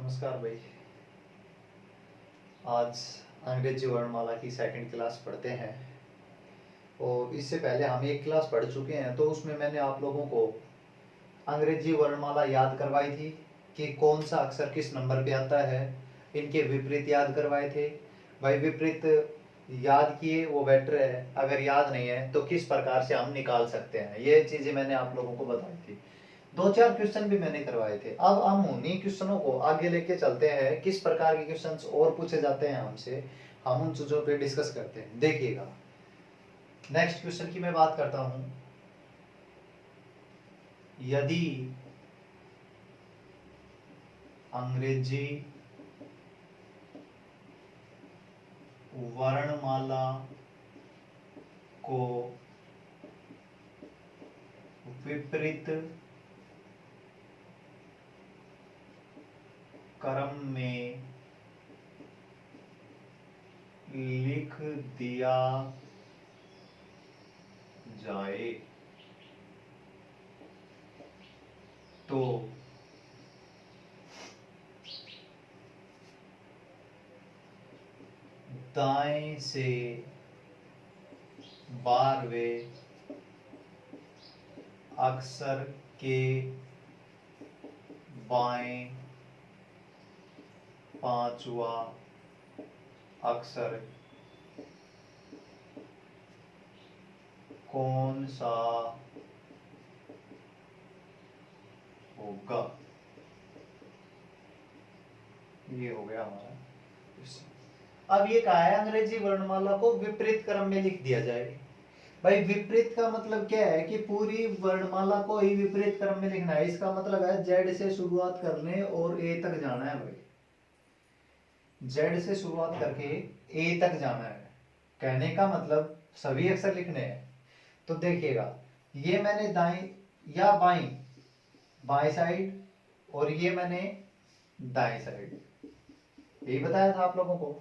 नमस्कार भाई। आज अंग्रेजी वर्णमाला की सेकंड क्लास पढ़ते हैं और इससे पहले हम एक क्लास पढ़ चुके हैं, तो उसमें मैंने आप लोगों को अंग्रेजी वर्णमाला याद करवाई थी कि कौन सा अक्षर किस नंबर पे आता है। इनके विपरीत याद करवाए थे। भाई विपरीत याद किए वो बेटर है, अगर याद नहीं है तो किस प्रकार से हम निकाल सकते हैं, ये चीजें मैंने आप लोगों को बताई थी। दो चार क्वेश्चन भी मैंने करवाए थे। अब हम उन्हीं क्वेश्चनों को आगे लेके चलते हैं, किस प्रकार के क्वेश्चंस और पूछे जाते हैं हमसे, हम उन चीजों पे डिस्कस करते हैं। देखिएगा, नेक्स्ट क्वेश्चन की मैं बात करता हूं। यदि अंग्रेजी वर्णमाला को विपरीत क्रम में लिख दिया जाए तो दाएं से 12वें अक्षर के बाएं 5वां अक्षर कौन सा होगा। ये हो गया हमारा क्वेश्चन। अब ये कहा है अंग्रेजी वर्णमाला को विपरीत क्रम में लिख दिया जाए। भाई विपरीत का मतलब क्या है कि पूरी वर्णमाला को ही विपरीत क्रम में लिखना है। इसका मतलब है जेड से शुरुआत करने और ए तक जाना है। भाई जेड से शुरुआत करके ए तक जाना है, कहने का मतलब सभी अक्षर लिखने हैं। तो देखिएगा, ये मैंने दाएं या बाएं, बाएं साइड, और ये मैंने दाएं साइड, यही बताया था आप लोगों को।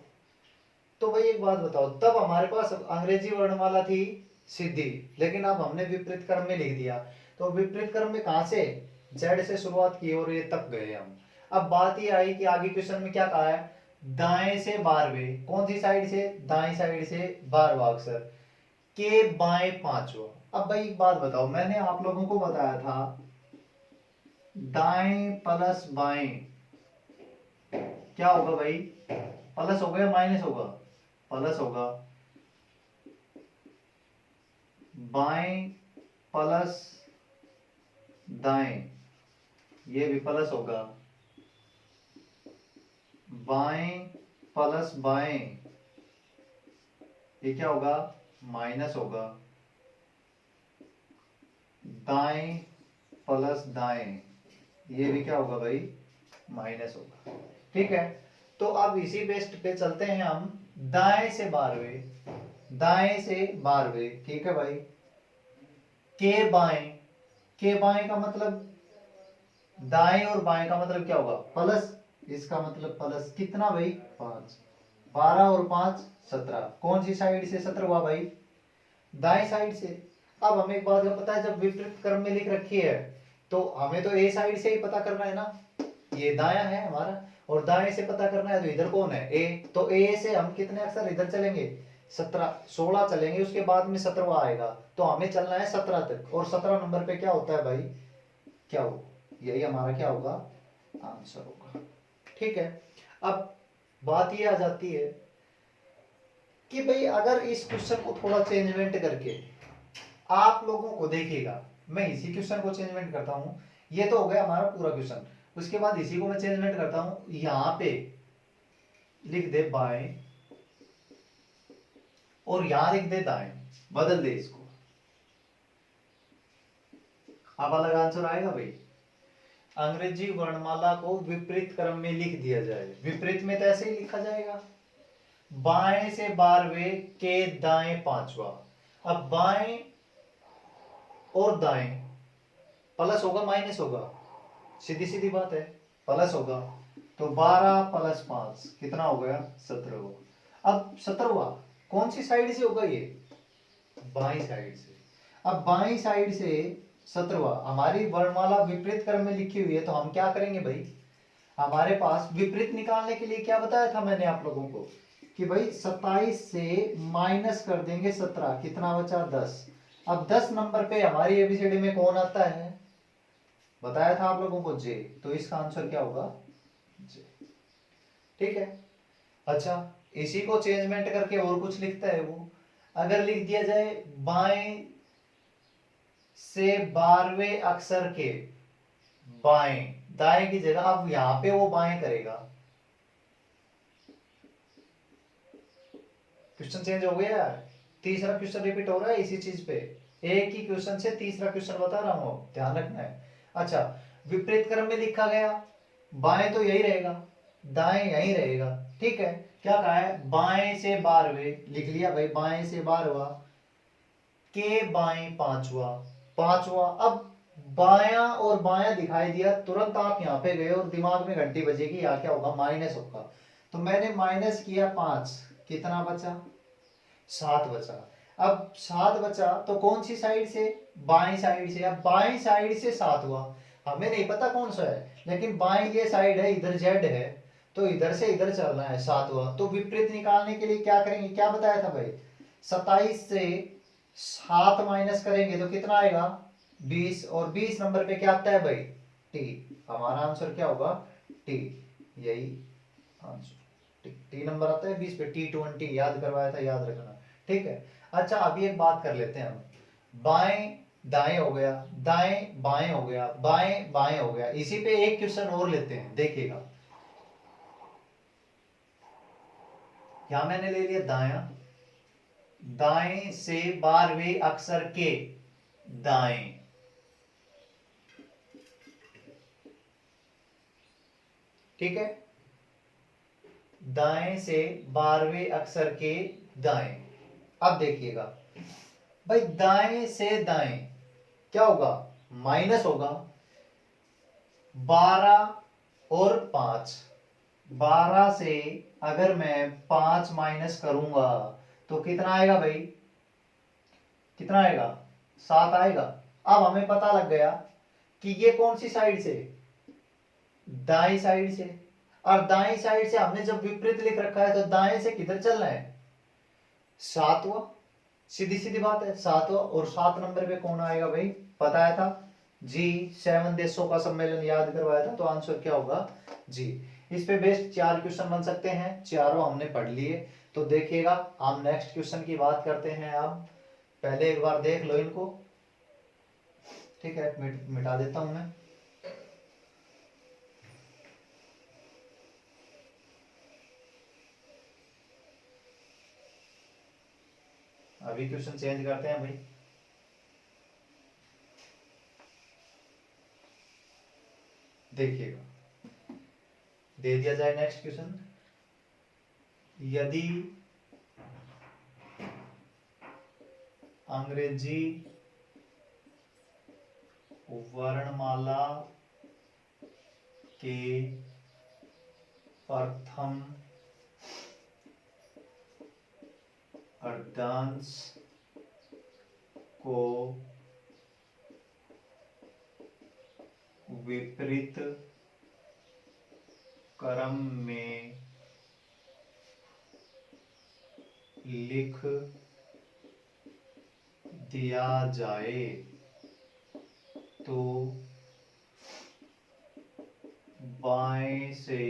तो भाई एक बात बताओ, तब हमारे पास अंग्रेजी वर्णमाला थी सीधी, लेकिन अब हमने विपरीत क्रम में लिख दिया। तो विपरीत क्रम में कहां से, जेड से शुरुआत की और ये तक गए हम। अब बात ये आई कि आगे क्वेश्चन में क्या कहा है, दाएं से 12वें, कौन सी साइड से, दाएं साइड से 12वां अक्षर के बाएं 5वां। अब भाई एक बात बताओ, मैंने आप लोगों को बताया था दाएं प्लस बाएं क्या होगा भाई, प्लस होगा या माइनस होगा, प्लस होगा। बाएं प्लस दाएं, ये भी प्लस होगा। बाएं प्लस बाएं, ये क्या होगा, माइनस होगा। दाएं प्लस दाएं, ये भी क्या होगा भाई, माइनस होगा। ठीक है, तो अब इसी बेस्ट पे चलते हैं हम। दाएं से 12वें, दाएं से 12वें, ठीक है भाई। के बाएं, के बाएं का मतलब, दाएं और बाएं का मतलब क्या होगा, प्लस। इसका मतलब प्लस कितना भाई, 5। 12 और 5 17, कौन सी साइड से 17 हुआ भाई, दाएं साइड से। अब हमें एक बात का पता है, जब विपरीत क्रम में लिख रखी है तो हमें तो ए साइड से ही पता करना है ना, ये दायां है हमारा, और दाएं से पता करना है तो इधर कौन है, ए। तो ए से हम कितने अक्षर इधर चलेंगे, 17 16 चलेंगे, उसके बाद में 17वां आएगा। तो हमें चलना है 17 तक, और 17 नंबर पे क्या होता है भाई, क्या हो, यही हमारा क्या होगा, आंसर होगा। ठीक है, अब बात ये आ जाती है कि भाई अगर इस क्वेश्चन को थोड़ा चेंजमेंट करके आप लोगों को, देखिएगा मैं इसी क्वेश्चन को चेंजमेंट करता हूं। ये तो हो गया हमारा पूरा क्वेश्चन, उसके बाद इसी को मैं चेंजमेंट करता हूं। यहां पे लिख दे बाएं और यहां लिख दे दाएं, बदल दे इसको, अब अलग आंसर आएगा भाई। अंग्रेजी वर्णमाला को विपरीत क्रम में लिख दिया जाए। विपरीत में तो ऐसे ही लिखा जाएगा, बाएं से 12वें के दाएं 5वां। अब बाएं और दाएं, प्लस होगा माइनस होगा, सीधी सीधी बात है, प्लस होगा। तो 12 प्लस 5 कितना हो गया, 17। अब 17वां कौन सी साइड से होगा, ये बाईं साइड से। अब बाईं साइड से 17वां, हमारी वर्णमाला विपरीत क्रम में लिखी हुई है, तो हम क्या करेंगे भाई, हमारे पास विपरीत निकालने के लिए क्या बताया था मैंने आप लोगों को कि भाई 27 से माइनस कर देंगे 17, कितना बचा 10। अब 10 नंबर पे हमारी एबीसीडी में कौन आता है, बताया था आप लोगों को जे, तो इसका आंसर क्या होगा जे। ठीक है। अच्छा, इसी को चेंजमेंट करके और कुछ लिखता है वो, अगर लिख दिया जाए बाएं से 12वें अक्षर के बाएं, दाएं की जगह अब यहां पे वो बाएं करेगा, क्वेश्चन चेंज हो गया यार। तीसरा क्वेश्चन रिपीट हो रहा है इसी चीज पे, एक ही क्वेश्चन से तीसरा क्वेश्चन बता रहा हूं, ध्यान रखना है। अच्छा, विपरीत क्रम में लिखा गया, बाएं तो यही रहेगा, दाएं यही रहेगा। ठीक है, क्या कहा है, बाएं से 12वें लिख लिया भाई, बाएं से 12वां के बाएं 5वां, 5वां। अब बायां और बायां दिखाई दिया, तुरंत आप यहां पे गए और दिमाग में घंटी बजेगी, या क्या होगा माइनस होगा। तो मैंने माइनस किया 5, कितना बचा 7 बचा। अब 7 बचा तो कौन सी साइड से, बाएं साइड से। अब बाएं साइड से 7 हुआ, हमें नहीं पता कौन सा है, लेकिन बाएं ये साइड है, इधर जेड है, तो इधर से इधर चलना है 7 हुआ। तो विपरीत निकालने के लिए क्या करेंगे, क्या बताया था भाई, 27 से 7 माइनस करेंगे तो कितना आएगा 20, और 20 नंबर पे क्या आता है भाई टी, हमारा आंसर क्या होगा टी, यही आंसर टी नंबर आता है 20 पे, T20 याद करवाया था, याद रखना। ठीक है। अच्छा, अभी एक बात कर लेते हैं हम, बाएं दाएं हो गया, दाएं बाएं हो गया, बाएं बाएं हो गया, इसी पे एक क्वेश्चन और लेते हैं, देखिएगा। यहां मैंने ले लिया दायां, दाएं से 12वें अक्षर के दाएं, ठीक है, दाएं से 12वें अक्षर के दाएं। अब देखिएगा भाई, दाएं से दाएं क्या होगा, माइनस होगा, 12 और 5, 12 से अगर मैं 5 माइनस करूंगा तो कितना आएगा भाई, कितना आएगा 7 आएगा। अब हमें पता लग गया कि ये कौन सी साइड से, दाई साइड से, और दाई साइड से हमने जब विपरीत लिख रखा है तो दाएं से किधर चलना है, 7वां, सीधी सीधी बात है 7वां। और 7 नंबर पे कौन आएगा भाई, बताया था जी, 7 देशों का सम्मेलन याद करवाया था, तो आंसर क्या होगा जी। इस पे बेस्ट 4 क्वेश्चन बन सकते हैं, चारों हमने पढ़ लिए। तो देखिएगा, हम नेक्स्ट क्वेश्चन की बात करते हैं। अब पहले एक बार देख लो इनको, ठीक है, मिटा देता हूं मैं। अभी क्वेश्चन चेंज करते हैं भाई, देखिएगा, दे दिया जाए नेक्स्ट क्वेश्चन, यदि अंग्रेजी वर्णमाला के प्रथम अर्धांश को विपरीत क्रम में लिख दिया जाए तो बाएं से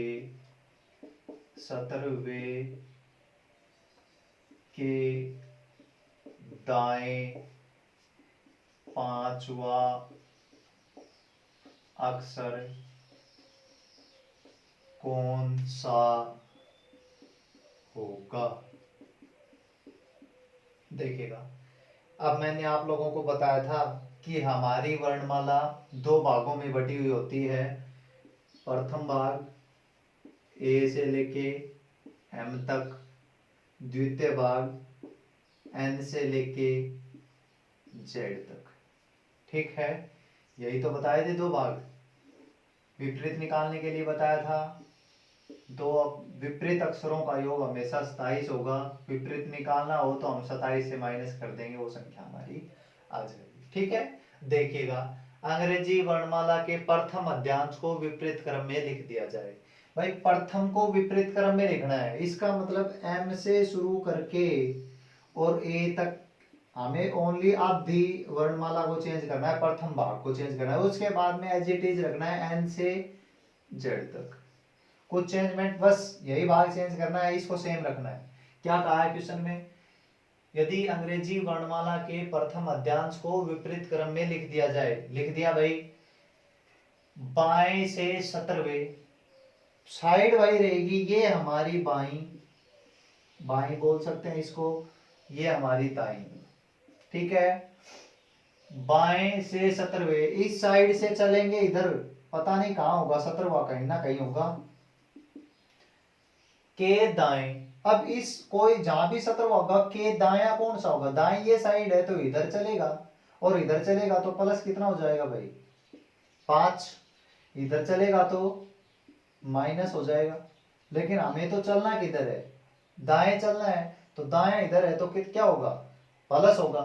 17वें के दाएं 5वां अक्षर कौन सा होगा। देखिएगा, अब मैंने आप लोगों को बताया था कि हमारी वर्णमाला 2 भागों में बटी हुई होती है। प्रथम भाग ए से लेके एम तक, द्वितीय भाग एन से लेके जेड तक, ठीक है। यही तो बताए थे 2 भाग। विपरीत निकालने के लिए बताया था, 2 विपरीत अक्षरों का योग हमेशा 27 होगा। विपरीत निकालना हो तो हम 27 से माइनस कर देंगे, वो संख्या हमारी आ जाएगी, ठीक है। देखिएगा, अंग्रेजी वर्णमाला के प्रथम अध्यांश को विपरीत क्रम में लिख दिया जाए। भाई प्रथम को विपरीत क्रम में लिखना है, इसका मतलब एम से शुरू करके और ए तक हमें ओनली आधी वर्णमाला को चेंज करना है, प्रथम भाग को चेंज करना है, उसके बाद में एज इट इज रखना है एन से जेड तक। कुछ चेंजमेंट, बस यही भाग चेंज करना है, इसको सेम रखना है। क्या कहा है क्वेश्चन में, यदि अंग्रेजी वर्णमाला के प्रथम अध्यांश को विपरीत क्रम में लिख दिया जाए, लिख दिया भाई, बाएं से 17वें साइड वही रहेगी, ये हमारी बाई, बाई बोल सकते हैं इसको, ये हमारी दाई, ठीक है। बाएं से 17वें इस साइड से चलेंगे, इधर पता नहीं कहां होगा, 17वां कहीं ना कहीं होगा, के दाएं। अब इस कोई जहां भी 17वां होगा, के दाया कौन सा होगा, दाएं ये साइड है तो इधर चलेगा, और इधर चलेगा तो प्लस कितना हो जाएगा भाई 5, इधर चलेगा तो माइनस हो जाएगा। लेकिन हमें तो चलना किधर है, दाएं चलना है, तो दाएं इधर है तो क्या होगा, प्लस होगा,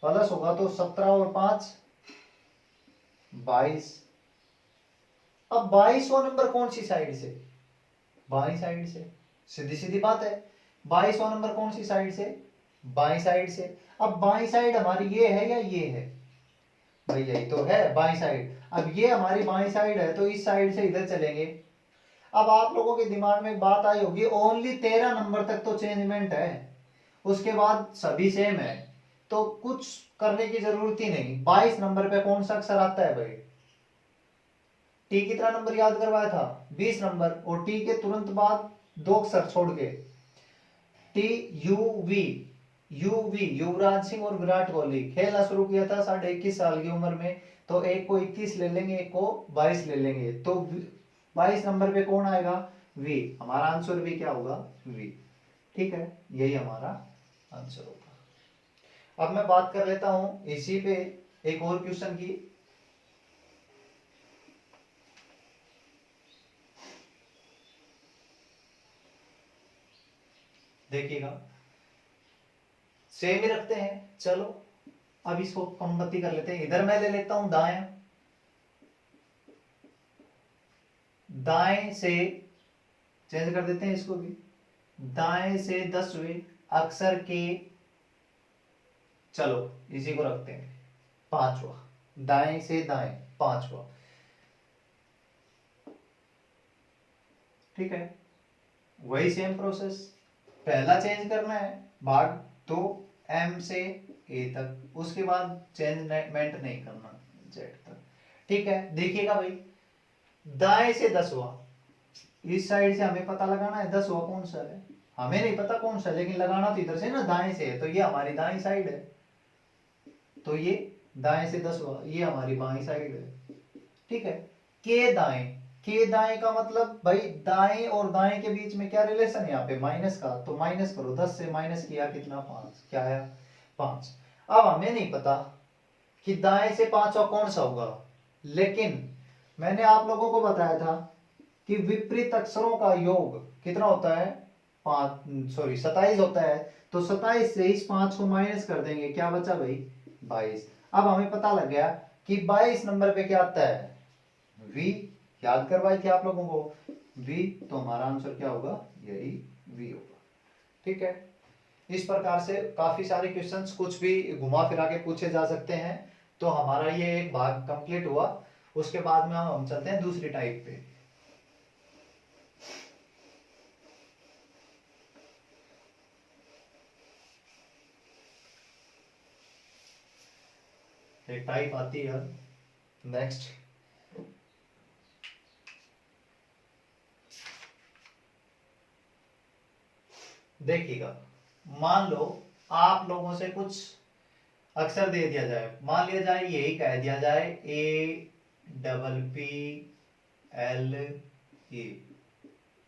प्लस होगा तो 17 और 5 22। अब 22वां नंबर कौन सी साइड से, बाई साइड से, सीधी सीधी बात है। 22वां नंबर कौन सी साइड से, बाई साइड से। अब बाई साइड हमारी ये है या ये है, भाई यही तो है बाई साइड। अब ये हमारी बाई साइड है तो इस साइड से इधर चलेंगे। अब आप लोगों के दिमाग में एक बात आई होगी, ओनली 13 नंबर तक तो चेंजमेंट है, उसके बाद सभी सेम है, तो कुछ करने की जरूरत ही नहीं। 22 नंबर पे कौन सा अक्षर आता है भाई, टी कितना नंबर याद करवाया था, 20 नंबर, और टी के तुरंत बाद 2 अक्षर छोड़ के, T U we, UV Yuvraj Singh और विराट कोहली खेलना शुरू किया था 21.5 साल की उम्र में, तो एक को 21 ले लेंगे, एक को 22 ले लेंगे, तो 22 नंबर पे कौन आएगा, वी। हमारा आंसर भी क्या होगा, वी, ठीक है, यही हमारा आंसर होगा। अब मैं बात कर लेता हूं इसी पे एक और क्वेश्चन की। देखिएगा, सेम ही रखते हैं, चलो अब इसको कमबत्ती कर लेते हैं। इधर मैं ले लेता हूं दाएं, दाएं से चेंज कर देते हैं इसको भी, दाएं से 10वें अक्षर के, चलो इसी को रखते हैं 5वां, दाएं से दाएं 5वां, ठीक है। वही सेम प्रोसेस, पहला चेंज करना है भाग तो एम से ए तक, उसके बाद चेंजमेंट नहीं करना जेड तक, ठीक है। देखिएगा भाई, दाएं से 10वां, इस साइड से हमें पता लगाना है 10वां कौन सा है, हमें नहीं पता कौन सा, लेकिन लगाना तो इधर से ना, दाएं से है, तो ये हमारी दाएं साइड है, तो ये दाएं से 10वां, ये हमारी बाएं साइड है, ठीक है। के दाएं, के दाएं का मतलब भाई दाएं और दाएं के बीच में क्या रिलेशन है यहाँ पे, माइनस का, तो माइनस करो, 10 से माइनस किया कितना 5, क्या आया 5। अब हमें नहीं पता कि दाएं से 5वां कौन सा होगा, लेकिन मैंने आप लोगों को बताया था कि विपरीत अक्षरों का योग कितना होता है, 27 होता है, तो 27 से इस 5 को माइनस कर देंगे, क्या बचा भाई 22। अब हमें पता लग गया कि 22 नंबर पे क्या आता है, वी, याद करवाई थी आप लोगों को वी, तो हमारा आंसर क्या होगा, यही वी होगा, ठीक है। इस प्रकार से काफी सारे क्वेश्चंस कुछ भी घुमा फिरा के पूछे जा सकते हैं। तो हमारा ये एक भाग कंप्लीट हुआ, उसके बाद में हम चलते हैं दूसरी टाइप पे। एक टाइप आती है नेक्स्ट, देखिएगा, मान लो आप लोगों से कुछ अक्षर दे दिया जाए, मान लिया जाए यही कह दिया जाए APPLE,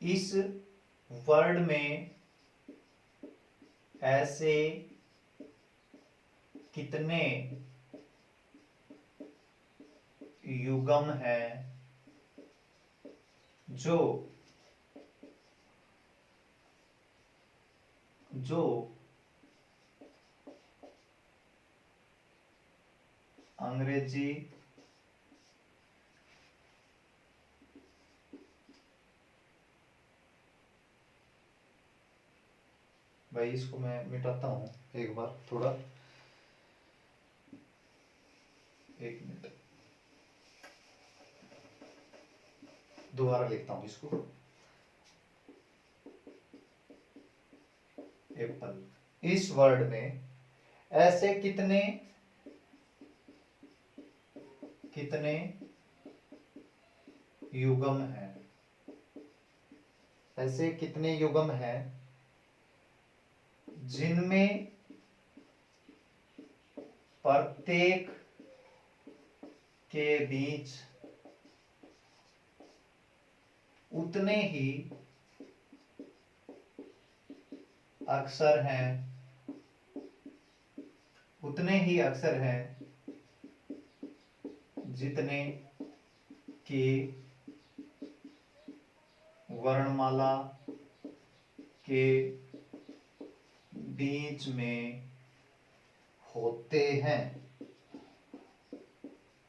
इस वर्ड में ऐसे कितने युग्म हैं जो अंग्रेजी भाई इसको मैं मिटाता हूँ एक बार थोड़ा, एक मिनट, दोबारा लिखता हूँ इसको। एप्पल। इस वर्ड में ऐसे कितने कितने युग्म हैं, ऐसे कितने युग्म हैं जिनमें प्रत्येक के बीच उतने ही अक्षर हैं, उतने ही अक्षर हैं जितने की वर्णमाला के बीच में होते हैं।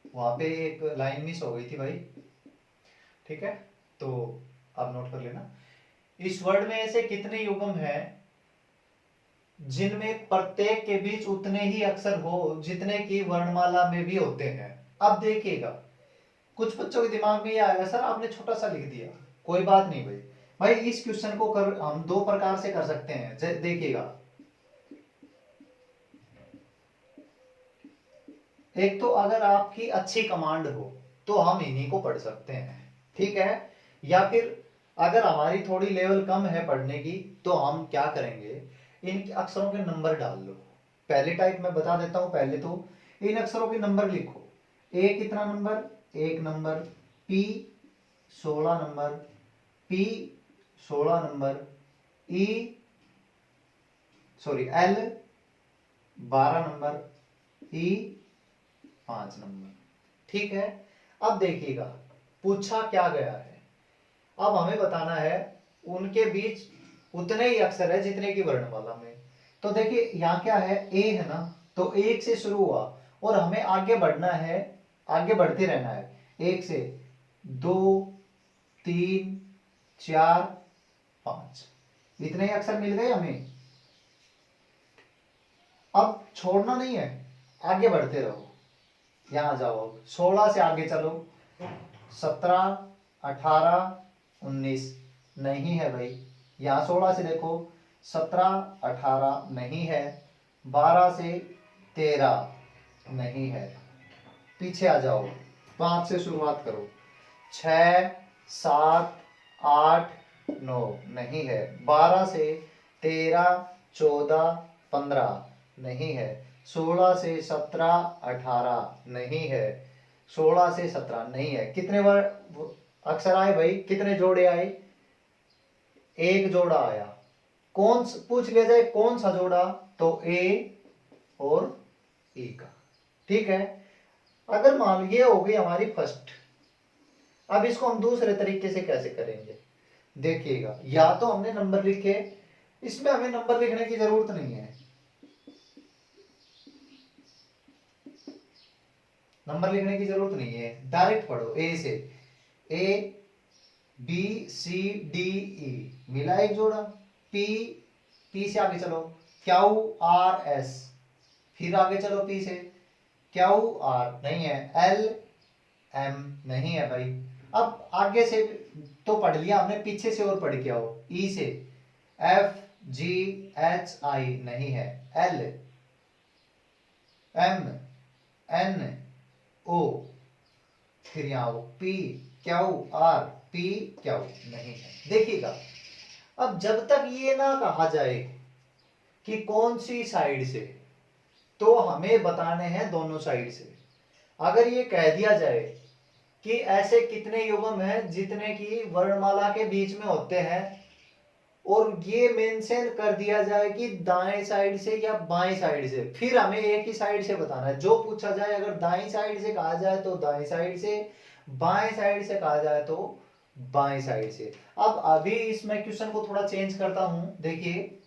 वहां पे एक लाइन मिस हो गई थी भाई, ठीक है, तो आप नोट कर लेना। इस वर्ड में ऐसे कितने युग्म हैं जिनमें प्रत्येक के बीच उतने ही अक्षर हो जितने की वर्णमाला में भी होते हैं। अब देखिएगा, कुछ बच्चों के दिमाग में ये आएगा, सर आपने छोटा सा लिख दिया। कोई बात नहीं भाई, भाई इस क्वेश्चन को हम दो प्रकार से कर सकते हैं। देखिएगा, एक तो अगर आपकी अच्छी कमांड हो तो हम इन्हीं को पढ़ सकते हैं, ठीक है, या फिर अगर हमारी थोड़ी लेवल कम है पढ़ने की तो हम क्या करेंगे, इन अक्षरों के नंबर डाल लो। पहले टाइप मैं बता देता हूं, पहले तो इन अक्षरों के नंबर लिखो। ए कितना number, 1 number, P 16 number, P 16 number, E sorry L 12 number, E 5 number, ठीक है। अब देखिएगा पूछा क्या गया है, अब हमें बताना है उनके बीच उतने ही अक्षर है जितने की वर्णमाला में। तो देखिए यहाँ क्या है, ए है ना, तो 1 से शुरू हुआ और हमें आगे बढ़ना है, आगे बढ़ते रहना है। 1 से 2 3 4 5, इतने ही अक्षर मिल गए हमें। अब छोड़ना नहीं है, आगे बढ़ते रहो। यहां जाओ, 16 से आगे चलो, 17 18 19 नहीं है भाई। यहां 16 से देखो, 17 18 नहीं है, 12 से 13 नहीं है। पीछे आ जाओ, 5 से शुरुआत करो, 6 7 8 9 नहीं है, 12 से 13 14 15 नहीं है, 16 से 17 18 नहीं है, 16 से 17 नहीं है। कितने बार अक्षर आए भाई, कितने जोड़े आए, एक जोड़ा आया। कौन पूछ लिया जाए कौन सा जोड़ा, तो ए और ई का, ठीक है। अगर मान ये हो गई हमारी फर्स्ट, अब इसको हम दूसरे तरीके से कैसे करेंगे, देखिएगा, या तो हमने नंबर लिखे, इसमें हमें नंबर लिखने की जरूरत नहीं है, नंबर लिखने की जरूरत नहीं है, डायरेक्ट पढ़ो ए से। A B C D E मिला एक जोड़ा, पी पी से आगे चलो, क्यू आर एस, फिर आगे चलो पी से, क्यू आर नहीं है, एल एम नहीं है भाई। अब आगे से तो पढ़ लिया हमने, पीछे से और पढ़ के आओ, ई से एफ जी एच आई नहीं है, एल एम एन ओ, फिर यहां आओ, P Q R P Q नहीं है। देखिएगा, अब जब तक ये ना कहा जाए कि कौन सी साइड से, तो हमें बताने हैं दोनों साइड से। अगर ये कह दिया जाए कि ऐसे कितने युग्म हैं जितने की वर्णमाला के बीच में होते हैं, और ये मेंशन कर दिया जाए कि दाएं साइड से या बाएं साइड से, फिर हमें एक ही साइड से बताना है। जो पूछा जाए, अगर दाएं साइड से कहा जाए तो दाएं साइड से, बाएं साइड से कहा जाए तो बाएं साइड से। अब अभी इसमें क्वेश्चन को थोड़ा चेंज करता हूं, देखिए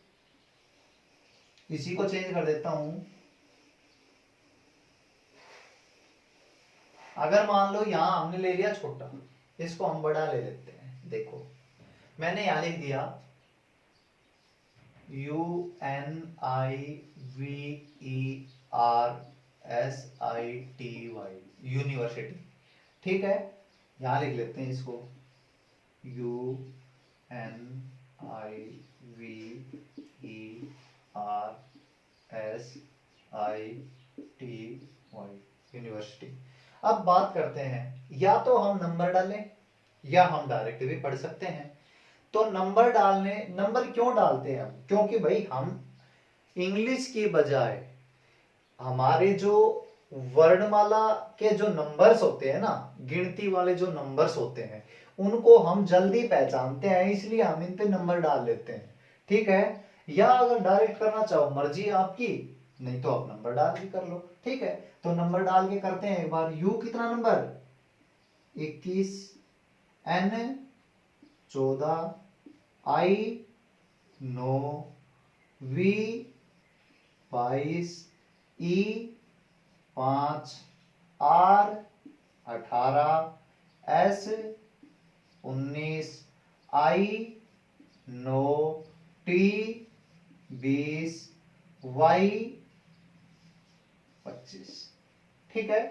इसी को चेंज कर देता हूं। अगर मान लो यहां हमने ले लिया छोटा, इसको हम बड़ा ले लेते हैं। देखो मैंने यहां लिख दिया UNIVERSITY, यूनिवर्सिटी। ठीक है, यहां लिख लेते हैं इसको UNIVERSITY, यूनिवर्सिटी। अब बात करते हैं, या तो हम नंबर डालें या हम डायरेक्ट भी पढ़ सकते हैं। तो नंबर क्यों डालते हैं हम? क्योंकि भाई हम इंग्लिश की बजाय हमारे जो वर्णमाला के जो नंबर्स होते हैं ना, गिनती वाले जो नंबर्स होते हैं, उनको हम जल्दी पहचानते हैं, इसलिए हम इन पे नंबर डाल लेते हैं। ठीक है, या अगर डायरेक्ट करना चाहो मर्जी आपकी, नहीं तो आप नंबर डाल के कर लो। ठीक है, तो नंबर डाल के करते हैं एक बार। यू कितना number 21, N 14, I 9, V 22, E 5, R 18, S 19, I 9, T 20, Y 25। ठीक है,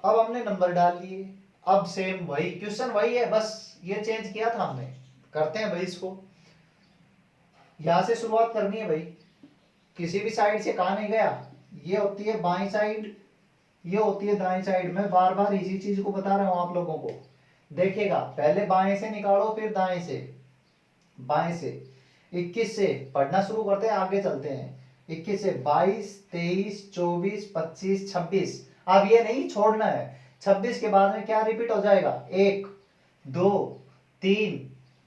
अब हमने नंबर डाल लिए। अब सेम वही क्वेश्चन वही है, बस ये चेंज किया था हमने। करते हैं भाई इसको, यहां से शुरुआत करनी है भाई। किसी भी साइड से कहा नहीं गया, ये होती है बाईं साइड, ये होती है दाईं साइड। मैं बार बार इसी चीज को बता रहा हूं आप लोगों को। देखिएगा, पहले बाएं से निकालो, फिर दाएं से। बाएं से 21 से पढ़ना शुरू करते हैं, आगे चलते हैं। 21 से 22, 23, 24, 25, 26। अब ये नहीं छोड़ना है, 26 के बाद में क्या रिपीट हो जाएगा? 1 2 3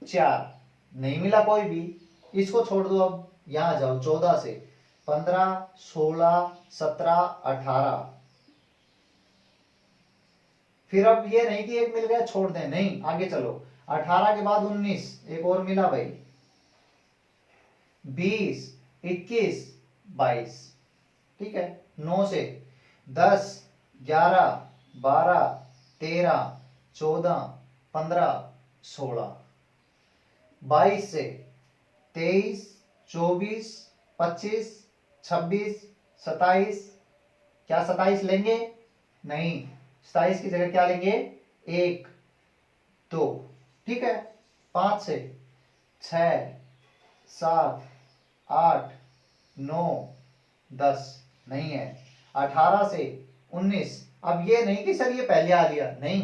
4, नहीं मिला कोई भी, इसको छोड़ दो। अब यहां जाओ, 14 से 15, 16, 17, 18। फिर अब ये नहीं कि एक मिल गया छोड़ दें, नहीं, आगे चलो। 18 के बाद 19, एक और मिला भाई। 20, 21, 22। ठीक है, 9 से 10, 11, 12, 13, 14, 15, 16। 22 से 23, 24, 25, 26, 27। क्या 27 लेंगे? नहीं, 27 की जगह क्या लेंगे? 1 2। ठीक है, 5 से 6, 7, 8, 9, 10, नहीं है। 18 से 19। अब ये नहीं कि सर ये पहले आ गया, नहीं,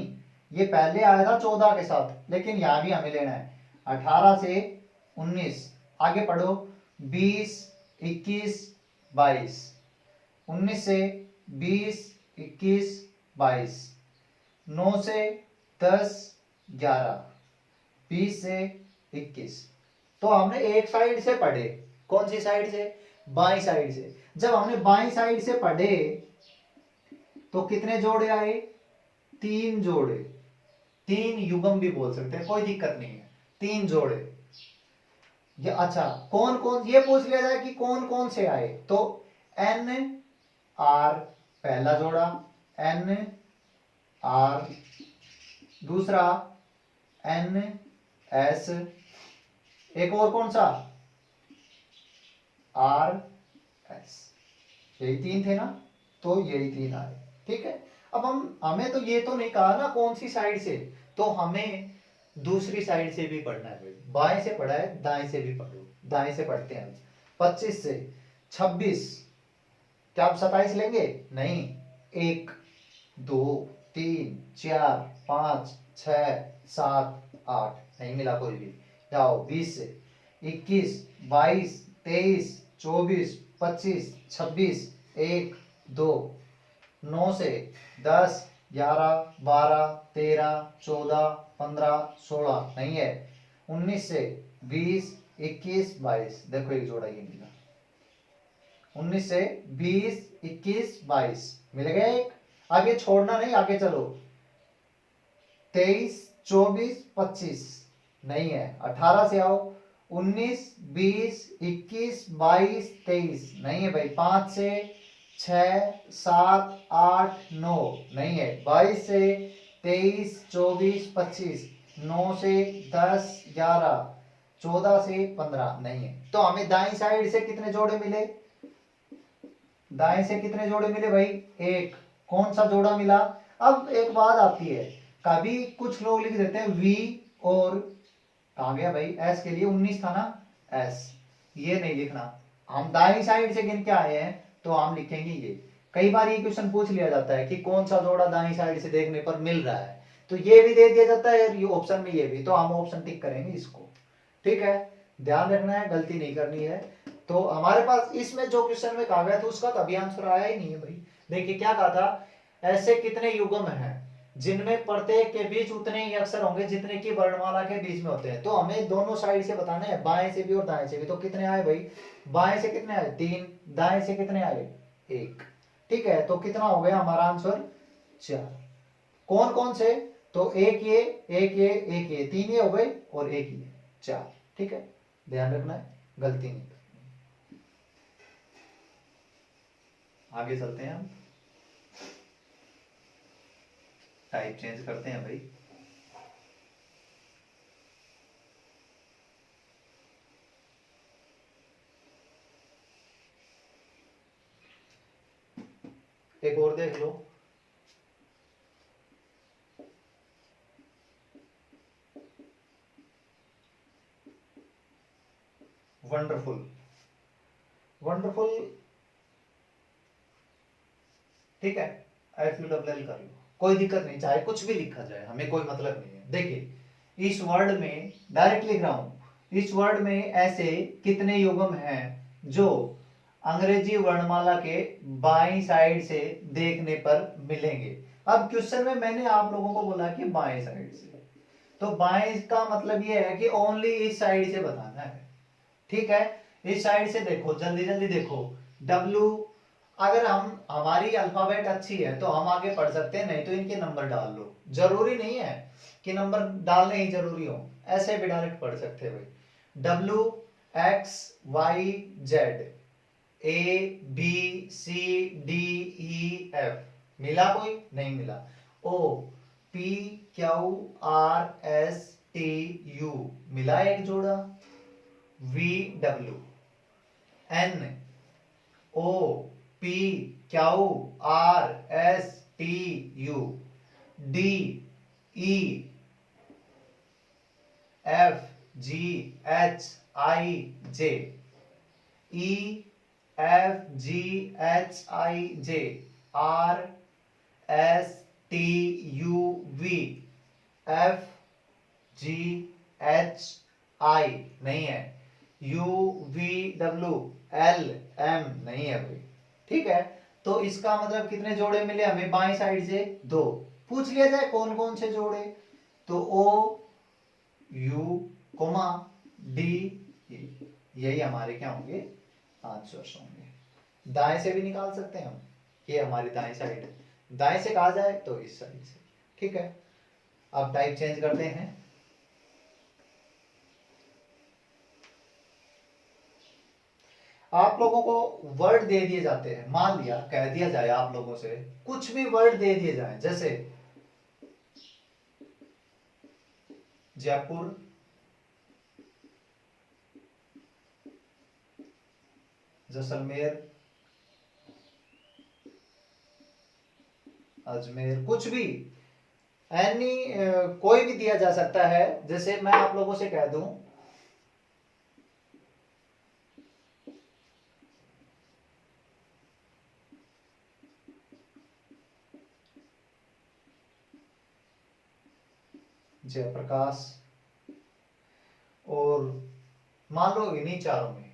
ये पहले आया था 14 के साथ, लेकिन यहां भी हमें लेना है। 18 से 19, आगे पढ़ो। 20, 21, 22। 19 से 20, 21, 22। 9 से 10, 11, 20 से 21। तो हमने एक साइड से पढ़े, कौन सी साइड से? बाईं साइड से। जब हमने बाईं साइड से पढ़े तो कितने जोड़े आए? 3 जोड़े। 3 युग्म भी बोल सकते हैं, कोई दिक्कत नहीं है। 3 जोड़े। ये अच्छा, कौन कौन, ये पूछ लिया जाए कि कौन कौन से आए, तो एन आर पहला जोड़ा, एन आर दूसरा, एन एस, एक और कौन सा? R S. यही 3 थे ना, तो यही 3 आए। ठीक है, अब हमें तो ये तो नहीं कहा ना कौन सी साइड से, तो हमें दूसरी साइड से भी पढ़ना है। बाएं से पढ़ा है, दाएं से भी पढ़ो। दाएं से पढ़ते हैं। 25 से 26, क्या आप 27 लेंगे? नहीं, 1 2 3 4 5 6 7 8, नहीं मिला कोई भी। जाओ 20 से 21, 22, 23, 24, 25, 26, 1 2। 9 से 10, 11, 12, 13, 14, 15, 16, नहीं है। 19 से 20, 21, 22, देखो एक जोड़ा ये मिला। 19 से 20, 21, 22 मिल गया एक। आगे छोड़ना नहीं, आगे चलो। 23, 24, 25 नहीं है। 18 से आओ। 19, 20, 21, 22, 23 नहीं है भाई। 5 से 6, 7, 8, 9 नहीं है। 22 से 23, 24, 25, 9 से 10, 11, 14 से 15 नहीं है, तो हमें दाई साइड से कितने जोड़े मिले, दाएं से कितने जोड़े मिले भाई, एक। कौन सा जोड़ा मिला। अब एक बात आती है, कभी कुछ लोग लिख देते हैं v और कहा गया भाई s के लिए 19 था ना s, ये नहीं लिखना। हम दाई साइड से गिन के आए हैं तो हम लिखेंगे ये। कई बार ये क्वेश्चन पूछ लिया जाता है कि कौन सा जोड़ा दाई साइड से देखने पर मिल रहा है, तो ये भी दे दिया जाता है ये ऑप्शन में, ये भी, तो हम ऑप्शन टिक करेंगे इसको। ठीक है, ध्यान रखना है, गलती नहीं करनी है। तो हमारे पास इसमें जो क्वेश्चन में कहा गया था उसका तो अभी आंसर आया ही नहीं है भाई। देखिए क्या कहा था, ऐसे कितने युग्म हैं जिनमें प्रत्येक के बीच उतने ही अक्षर होंगे जितने की वर्णमाला के बीच में होते हैं। तो हमें दोनों साइड से बताना है, बाएं से भी और दाएं से भी। तो कितने आए भाई, बाएं से कितने आए 3, दाएं से कितने आए 1। ठीक है, तो कितना हो गया हमारा आंसर 4। कौन कौन से, तो एक ये, एक ये, एक ये, 3 ये हो गए और एक ये 4। ठीक है, ध्यान रखना है, गलती नहीं। आगे चलते हैं हम, टाइप चेंज करते हैं भाई। एक और देख लो, वंडरफुल। वंडरफुल, ठीक है, FULL कर लो, कोई दिक्कत नहीं, चाहे कुछ भी लिखा जाए, हमें कोई मतलब नहीं है। देखिए इस वर्ड में डायरेक्ट लिख रहा हूं, इस वर्ड में ऐसे कितने युग्म हैं जो अंग्रेजी वर्णमाला के बाईं साइड से देखने पर मिलेंगे। अब क्वेश्चन में मैंने आप लोगों को बोला कि बाएं साइड से, तो बाएं का मतलब ये है कि ओनली इस साइड से बताना है। ठीक है, इस साइड से देखो, जल्दी जल्दी देखो, W, अगर हम हमारी अल्फाबेट अच्छी है तो हम आगे पढ़ सकते हैं, नहीं तो इनके नंबर डाल लो। जरूरी नहीं है कि नंबर डालने ही जरूरी हो, ऐसे भी डायरेक्ट पढ़ सकते हैं भाई। WXYZ, ABCDEF, मिला कोई, नहीं मिला। OPQRSTU, मिला एक जोड़ा। VWNOPQRSTU, DEFGHIJ, EFGHIJ, RSTUV, FGHI नहीं है, UVWLM नहीं है भाई। ठीक है, तो इसका मतलब कितने जोड़े मिले हमें बाएं साइड से, 2। पूछ लिया जाए कौन कौन से जोड़े, तो OUD, यही हमारे क्या होंगे आंसर्स होंगे। दाएं से भी निकाल सकते हैं हम, ये हमारी दाएं साइड है, दाएं से कहा जाए तो इस साइड से। ठीक है, अब टाइप चेंज करते हैं। आप लोगों को वर्ड दे दिए जाते हैं, मान लिया कह दिया जाए आप लोगों से कुछ भी वर्ड दे दिए जाए, जैसे जयपुर, जैसलमेर, अजमेर, कुछ भी, एनी, कोई भी दिया जा सकता है। जैसे मैं आप लोगों से कह दूं जयप्रकाश, और मान लो इन्हीं चारों में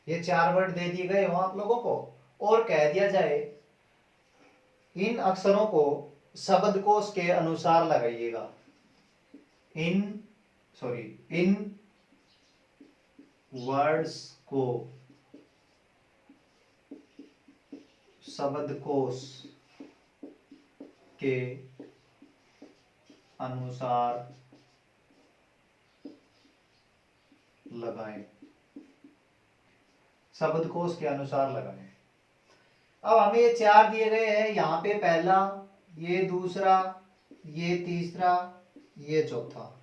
ये 4 वर्ड दे दिए गए हो आप लोगों को, और कह दिया जाए इन अक्षरों को शब्दकोश के अनुसार लगाइएगा। इन वर्ड्स को शब्दकोश के अनुसार लगाएं, शब्दकोश के अनुसार लगाएं। अब हमें ये 4 दिए गए हैं, यहाँ पे पहला, ये दूसरा, ये तीसरा, ये चौथा।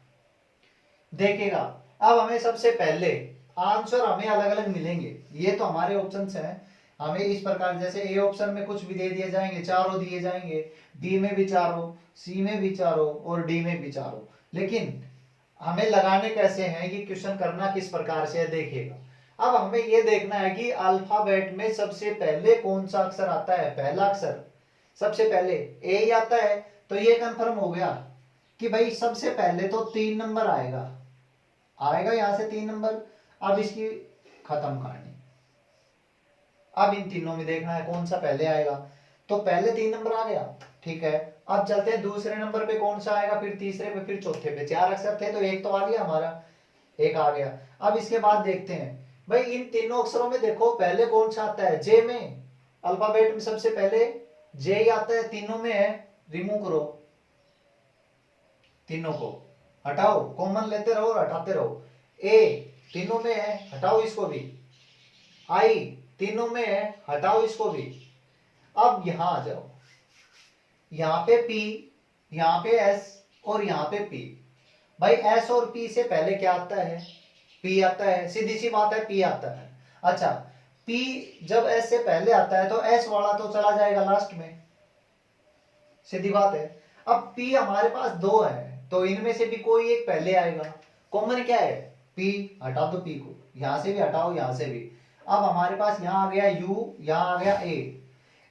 देखिएगा अब हमें सबसे पहले आंसर हमें अलग अलग मिलेंगे, ये तो हमारे ऑप्शंस हैं। हमें इस प्रकार, जैसे ए ऑप्शन में कुछ भी दे दिए जाएंगे, चारों दिए जाएंगे, बी में भी चारों, सी में भी चारों और डी में भी चारों। लेकिन हमें लगाने कैसे हैं, ये क्वेश्चन करना किस प्रकार से है देखिएगा। अब हमें ये देखना है कि अल्फाबेट में सबसे पहले कौन सा अक्षर आता है, पहला अक्षर सबसे पहले ए ही आता है। तो ये कंफर्म हो गया कि भाई सबसे पहले तो 3 नंबर आएगा, आएगा यहां से 3 नंबर। अब इसकी खत्म कहानी। अब इन तीनों में देखना है कौन सा पहले आएगा, तो पहले 3 नंबर आ गया, ठीक है। अब चलते हैं दूसरे नंबर पे कौन सा आएगा, फिर तीसरे पे, फिर चौथे पे। 4 अक्षर थे तो एक तो आ गया हमारा, एक आ गया। अब इसके बाद देखते हैं भाई इन तीनों अक्षरों में देखो पहले कौन सा आता है, जे में, अल्फाबेट में सबसे पहले जे ही आता है, तीनों में है। रिमूव करो, तीनों को हटाओ, कॉमन लेते रहो और हटाते रहो। ए तीनों में है, हटाओ इसको भी। आई तीनों में है, हटाओ इसको भी। अब यहां आ जाओ, यहां पे पी, यहां पे एस और यहां पे पी। भाई एस और पी से पहले क्या आता है, पी आता है, सीधी सी बात है, पी आता है। अच्छा, पी जब एस से पहले आता है तो एस वाला तो चला जाएगा लास्ट में, सीधी बात है। अब पी हमारे पास 2 है तो इनमें से भी कोई एक पहले आएगा। कॉमन क्या है, पी, हटा दो पी को, यहां से भी हटाओ, यहां से भी। अब हमारे पास यहां आ गया यू, यहां आ गया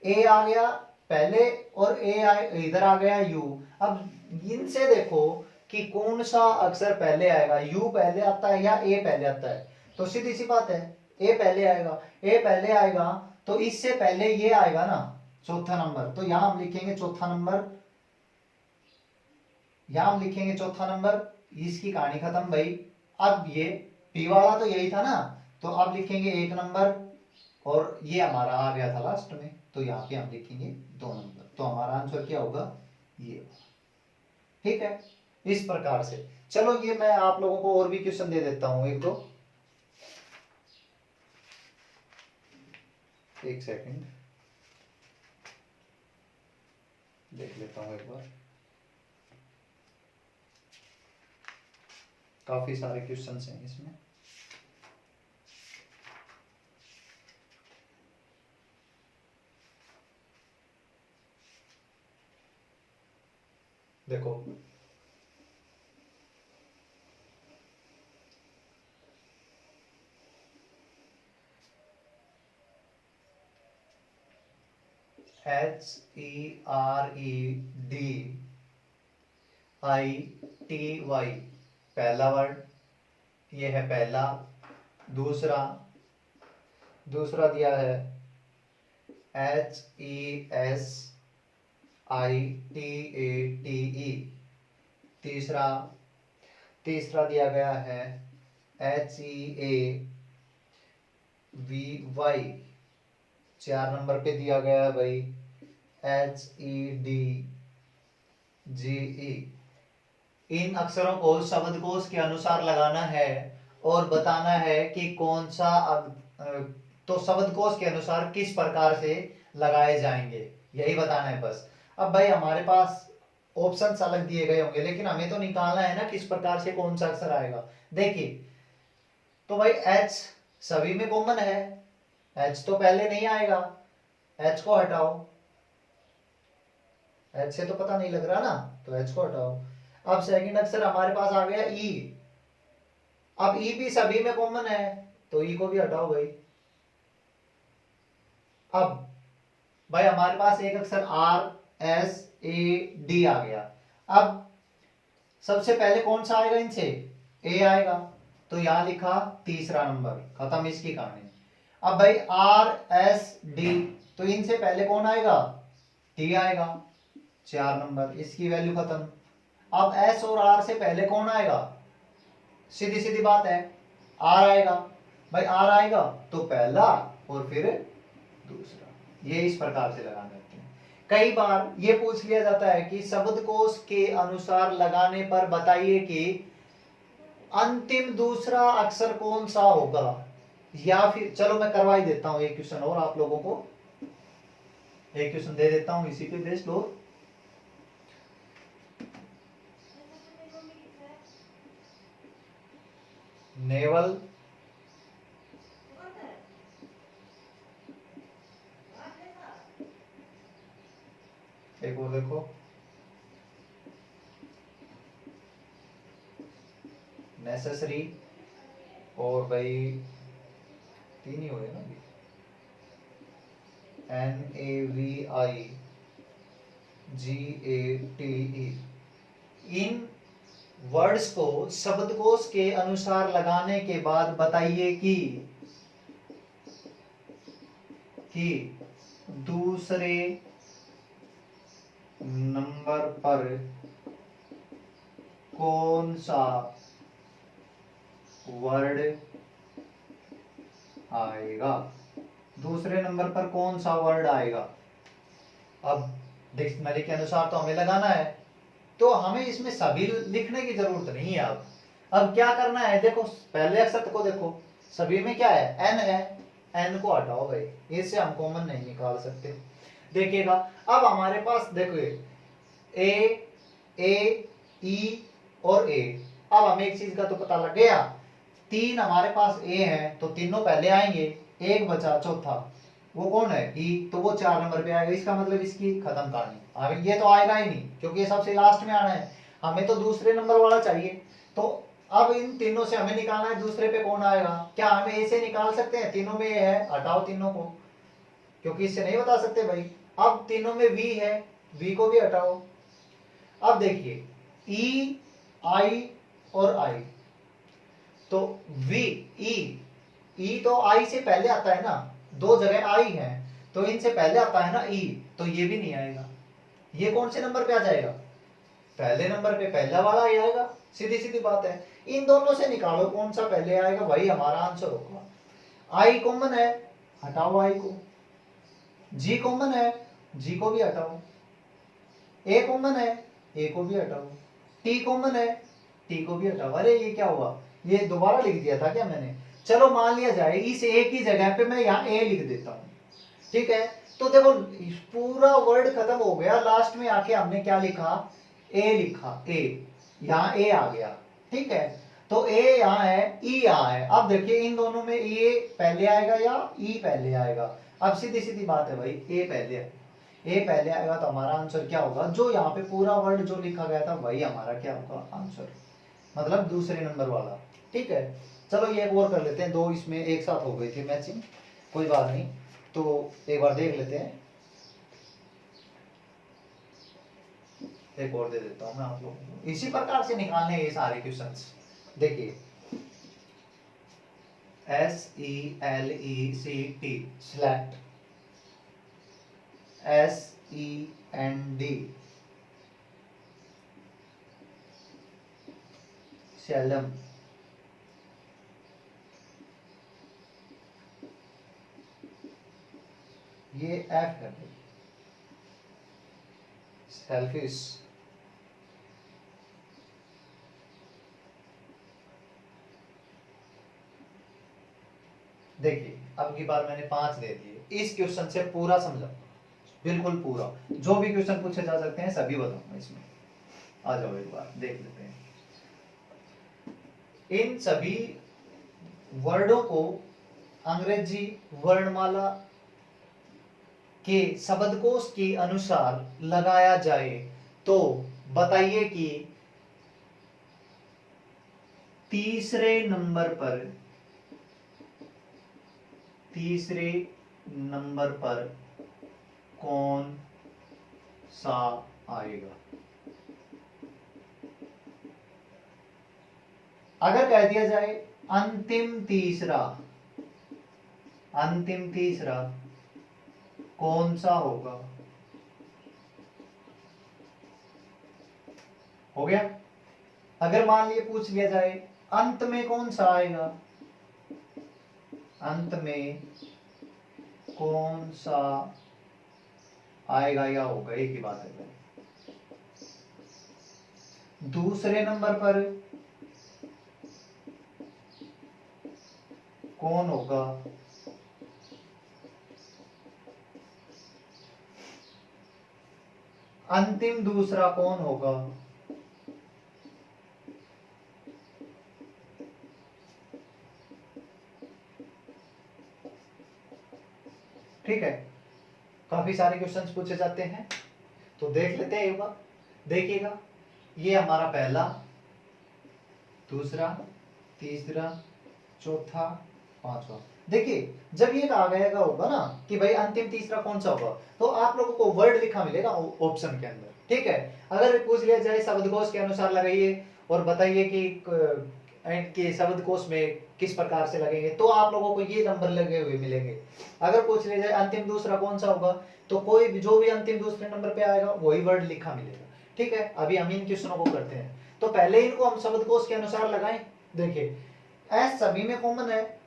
ए आ गया पहले और इधर आ गया यू। अब इनसे देखो कि कौन सा अक्षर पहले आएगा, यू पहले आता है या ए पहले आता है। तो सीधी सी बात है ए पहले आएगा। ए पहले आएगा तो इससे पहले ये आएगा ना, चौथा नंबर। तो यहां हम लिखेंगे चौथा नंबर, यहां हम लिखेंगे चौथा नंबर। इसकी कहानी खत्म भाई। अब ये पी वाला तो यही था ना, तो अब लिखेंगे 1 नंबर और ये हमारा आ गया था लास्ट में, तो यहाँ पे हम लिखेंगे 2 नंबर। तो हमारा आंसर क्या होगा, ये। ठीक है, इस प्रकार से। चलो ये मैं आप लोगों को और भी क्वेश्चन दे देता हूं, एक दो, एक सेकंड देख लेता हूं एक बार। काफी सारे क्वेश्चंस हैं इसमें। देखो HEREDITY, पहला वर्ड, ये है पहला। दूसरा, दूसरा दिया है HESITATE। तीसरा, तीसरा दिया गया है HEAVY। 4 नंबर पे दिया गया है भाई HEDGE। इन अक्षरों को शब्दकोश के अनुसार लगाना है और बताना है कि कौन सा तो शब्दकोश के अनुसार किस प्रकार से लगाए जाएंगे, यही बताना है बस। अब भाई हमारे पास ऑप्शंस अलग दिए गए होंगे लेकिन हमें तो निकालना है ना किस प्रकार से कौन सा अक्षर आएगा। देखिए तो भाई एच सभी में कॉमन है, एच तो पहले नहीं आएगा, एच को हटाओ, एच से तो पता नहीं लग रहा ना, तो एच को हटाओ। अब सेकंड अक्षर हमारे पास आ गया ई। अब ई भी सभी में कॉमन है तो ई को भी हटाओ भाई। अब भाई हमारे पास एक अक्षर आर एस ए डी आ गया। अब सबसे पहले कौन सा आएगा इनसे, ए आएगा, तो यहां लिखा तीसरा नंबर, खत्म इसकी कहानी। अब भाई आर एस डी, तो इनसे पहले कौन आएगा, टी आएगा, 4 नंबर, इसकी वैल्यू खत्म। अब एस और आर से पहले कौन आएगा, सीधी सीधी बात है आर आएगा। भाई आर आएगा तो पहला और फिर दूसरा, ये इस प्रकार से लगाना होते हैं। कई बार ये पूछ लिया जाता है कि शब्दकोश के अनुसार लगाने पर बताइए कि अंतिम दूसरा अक्षर कौन सा होगा, या फिर चलो मैं करवा ही देता हूं एक क्वेश्चन और आप लोगों को, एक क्वेश्चन दे देता हूं इसी पे बेस्ड। लो नेवल एक और देखो नेसेसरी, और भाई तीन ही हो गए ना, NAVIGATE। इन वर्ड्स को शब्दकोश के अनुसार लगाने के बाद बताइए कि दूसरे नंबर पर कौन सा वर्ड आएगा। दूसरे नंबर पर कौन सा वर्ड आएगा। अब डिक्शनरी के अनुसार तो हमें लगाना है, तो हमें इसमें सभी लिखने की जरूरत नहीं है। अब क्या करना है, देखो पहले अक्षर को देखो, सभी में क्या है, एन है, एन को हटाओ भाई, इससे हम कॉमन नहीं निकाल सकते। देखिएगा अब हमारे पास देखो ए ई और ए। अब हमें एक चीज का तो पता लग गया, तीन हमारे पास ए है तो तीनों पहले आएंगे, एक बचा चौथा, वो कौन है, ई, तो वो 4 नंबर पे आएगा। इसका मतलब इसकी खत्म कहानी। अब ये तो आएगा ही नहीं क्योंकि ये सबसे लास्ट में आना है, हमें तो दूसरे नंबर वाला चाहिए। तो अब इन तीनों से हमें निकालना है दूसरे पे कौन आएगा। क्या हम ए से निकाल सकते हैं, तीनों में ए है, हटाओ तीनों को, क्योंकि इससे नहीं बता सकते भाई। अब तीनों में वी है, वी को भी हटाओ। अब देखिए ई, आई और आई, तो वी ई तो आई से पहले आता है ना, दो जगह आई है तो इनसे पहले आता है ना ई, तो ये भी नहीं आएगा। ये कौन से नंबर पे आ जाएगा, पहले नंबर पे पहला वाला ही आएगा, सीधी सीधी बात है। इन दोनों से निकालो कौन सा पहले आएगा, वही हमारा आंसर होगा। आई कॉमन है, हटाओ आई को। जी कॉमन है, जी को भी हटाओ। ए कॉमन है, ए को भी हटाओ। टी कॉमन है, टी को भी हटाओ। अरे ये क्या हुआ, ये दोबारा लिख दिया था क्या मैंने। चलो मान लिया जाए इस ए की जगह पे मैं यहाँ ए लिख देता हूँ, ठीक है। तो देखो पूरा वर्ड खत्म हो गया, लास्ट में आके हमने क्या लिखा, ए लिखा, ए, यहाँ ए आ गया, ठीक है। तो ए यहाँ है, ई यहाँ है। अब देखिए इन दोनों में ए पहले आएगा या ई पहले आएगा। अब सीधी सीधी बात है भाई, ए पहले है, ए पहले आएगा तो हमारा आंसर क्या होगा, जो यहाँ पे पूरा वर्ड जो लिखा गया था वही हमारा क्या होगा आंसर, मतलब दूसरे नंबर वाला, ठीक है। चलो ये एक और कर लेते हैं, दो इसमें एक साथ हो गई थी मैचिंग, कोई बात नहीं, तो एक बार देख लेते हैं। एक और दे देता हूं मैं आप लोगों को, इसी प्रकार से निकालने ये सारे क्वेश्चंस। देखिए SELECT, select, SEND, seldom, ये F है, सेल्फिश, देखिए अब की बार मैंने 5 दे दिए। इस क्वेश्चन से पूरा समझाऊंगा, बिल्कुल पूरा, जो भी क्वेश्चन पूछे जा सकते हैं सभी बताऊंगा इसमें। आ जाओ एक बार देख लेते हैं। इन सभी वर्डों को अंग्रेजी वर्णमाला के शब्दकोश के अनुसार लगाया जाए तो बताइए कि तीसरे नंबर पर कौन सा आएगा। अगर कह दिया जाए अंतिम तीसरा कौन सा होगा, हो गया। अगर मान लिए पूछ लिया जाए अंत में कौन सा आएगा, अंत में कौन सा आएगा या होगा, एक ही बात है। दूसरे नंबर पर कौन होगा, अंतिम दूसरा कौन होगा, ठीक है, काफी सारे क्वेश्चंस पूछे जाते हैं, तो देख लेते हैं एक बार। देखिएगा, ये हमारा पहला, दूसरा, तीसरा, चौथा, पांचवा। देखिए जब ये कहा गया होगा ना कि भाई अंतिम तीसरा कौन सा होगा, तो आप लोगों को वर्ड लिखा मिलेगा ऑप्शन के अंदर, ठीक है। अगर पूछ लिया जाए शब्दकोश के अनुसार लगाइए और बताइए कि शब्दकोश में किस प्रकार से लगेंगे, तो आप लोगों को ये नंबर लगे हुए मिलेंगे। अगर पूछ लिया जाए अंतिम दूसरा कौन सा होगा, तो कोई भी जो भी अंतिम दूसरे नंबर पे आएगा वही वर्ड लिखा मिलेगा, ठीक है। अभी हम इन क्वेश्चनों को करते हैं, तो पहले इनको हम शब्दकोश के अनुसार लगाएं। देखिए एस सभी में कॉमन है,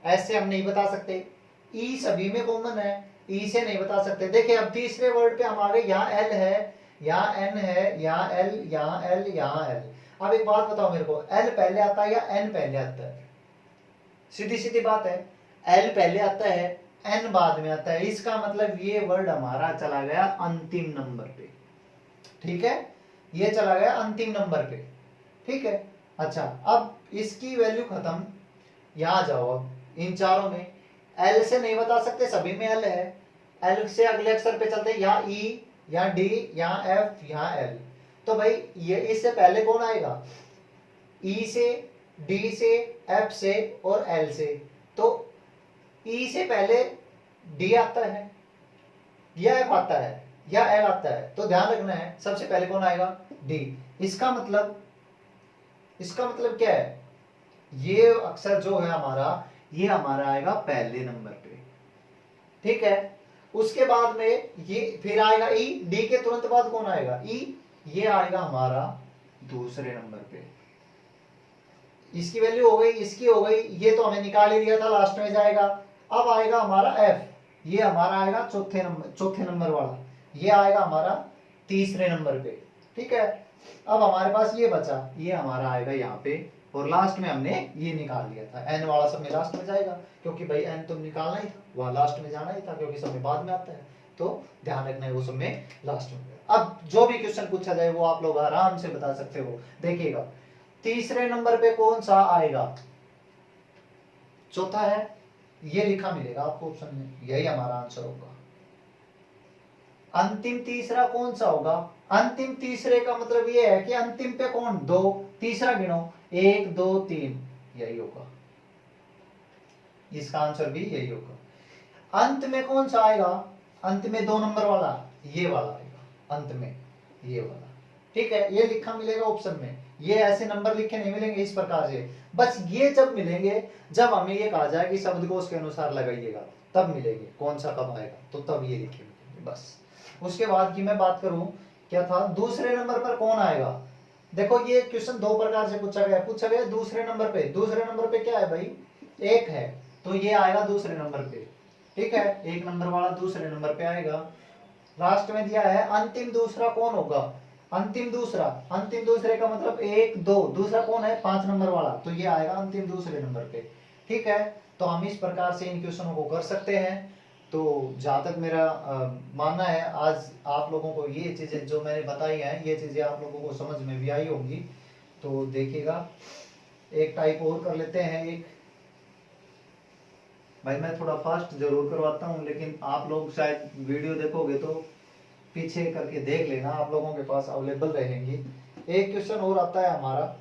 एस से हम नहीं बता सकते, ई सभी में कॉमन है, ई से नहीं बता सकते। देखिए अब तीसरे वर्ड पे हमारे यहाँ एल है, यहाँ एन है, यहाँ एल, यहाँ एल, यहाँ एल। अब एक बात बताओ मेरे को, एल पहले आता है या एन पहले आता है? सीधी सीधी बात है, एल पहले आता है, एन बाद में आता है। इसका मतलब ये वर्ड हमारा चला गया अंतिम नंबर पे, ठीक है, ये चला गया अंतिम नंबर पे, ठीक है। अच्छा अब इसकी वैल्यू खत्म, यहां जाओ। अब इन चारों में एल से नहीं बता सकते, सभी में एल है, एल से अगले अक्षर पे चलते हैं, यहाँ ई, यहाँ डी, यहाँ एफ, यहाँ एल। तो भाई ये इससे पहले कौन आएगा? ई से, डी से, एफ से और एल से। तो ई से पहले डी आता है या एफ आता है या एल आता है, तो ध्यान रखना है सबसे पहले कौन आएगा? डी। इसका मतलब क्या है? ये अक्षर जो है हमारा, ये हमारा आएगा पहले नंबर पे, ठीक है। उसके बाद में ये फिर आएगा ई, डी के तुरंत बाद कौन आएगा? ई, ये आएगा हमारा दूसरे नंबर पे। इसकी वैल्यू हो गई, इसकी हो गई, ये तो हमें निकाल ही दिया था, लास्ट में जाएगा। अब आएगा हमारा एफ, ये हमारा आएगा चौथे नंबर वाला, ये आएगा हमारा तीसरे नंबर पे, ठीक है। अब हमारे पास ये बचा, ये हमारा आएगा यहाँ पे, और लास्ट में हमने ये निकाल लिया था, एन वाला सब में लास्ट में जाएगा, क्योंकि भाई एन तो निकालना ही था, वहां लास्ट में जाना ही था, क्योंकि सब में बाद में आता है, तो ध्यान रखना है वो सब में लास्ट में। अब जो भी क्वेश्चन पूछा जाए वो आप लोग आराम से बता सकते हो। देखिएगा तीसरे नंबर पे कौन सा आएगा? चौथा है, ये लिखा मिलेगा आपको ऑप्शन में, यही हमारा आंसर होगा। अंतिम तीसरा कौन सा होगा? अंतिम तीसरे का मतलब ये है कि अंतिम पे कौन? दो, तीसरा गिनो, 1 2 3, यही होगा, इसका आंसर भी यही होगा। अंत में कौन सा आएगा? अंत में 2 नंबर वाला, ये वाला आएगा अंत में, ये वाला, ठीक है। ये लिखा मिलेगा ऑप्शन में, ये ऐसे नंबर लिखे नहीं मिलेंगे इस प्रकार से, बस ये जब मिलेंगे जब हमें ये कहा जाए कि शब्दकोश के अनुसार लगाइएगा, तब मिलेंगे कौन सा कब आएगा, तो तब ये लिखे मिलेंगे बस। उसके बाद की मैं बात करूं, क्या था दूसरे नंबर पर कौन आएगा? देखो ये क्वेश्चन दो प्रकार से पूछा गया दूसरे नंबर पे क्या है भाई? 1 है, तो ये आएगा दूसरे नंबर पे, ठीक है, 1 नंबर वाला दूसरे नंबर पे आएगा। लास्ट में दिया है अंतिम दूसरा कौन होगा? अंतिम दूसरे का मतलब 1 2, दूसरा कौन है? 5 नंबर वाला, तो ये आएगा अंतिम दूसरे नंबर पे, ठीक है। तो हम इस प्रकार से इन क्वेश्चनों को कर सकते हैं। तो जहां तक मेरा मानना है, आज आप लोगों को ये चीजें जो मैंने बताई हैं, ये चीजें आप लोगों को समझ में भी आई होंगी। तो देखिएगा एक टाइप और कर लेते हैं। एक भाई मैं थोड़ा फास्ट जरूर करवाता हूँ, लेकिन आप लोग शायद वीडियो देखोगे तो पीछे करके देख लेना, आप लोगों के पास अवेलेबल रहेंगी। एक क्वेश्चन और आता है हमारा,